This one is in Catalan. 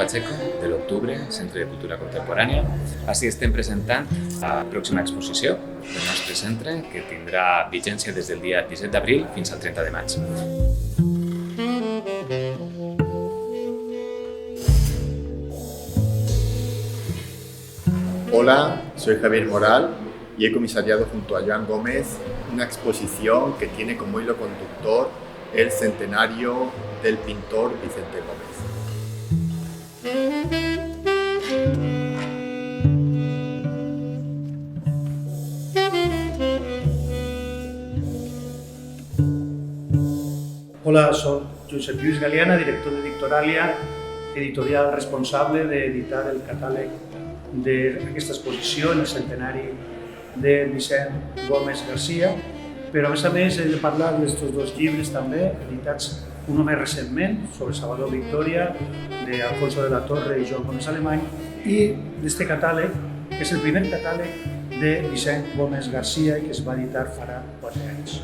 Pacheco, de l'Octubre, Centre de Cultura Contemporània. Així estem presentant la pròxima exposició del nostre centre, que tindrà vigència des del dia 17 d'abril fins al 30 de maig. Hola, soy Javier Moral y he comisariado junto a Joan Gómez una exposición que tiene como hilo conductor el centenario del pintor Vicente Gómez. Hola, soc Josep Lluís Galiana, director d'Edictoràlia, editorial responsable d'editar el catàleg d'aquesta exposició en el centenari de Vicent Gómez Garcia, però a més he de parlar d'estos dos llibres també, editats un més recentment, sobre Salvador Victoria, d'Alfonso de la Torre i Joan Gómez Alemany, i d'aquest catàleg, que és el primer catàleg de Vicent Gómez Garcia, que es va editar farà 4 anys.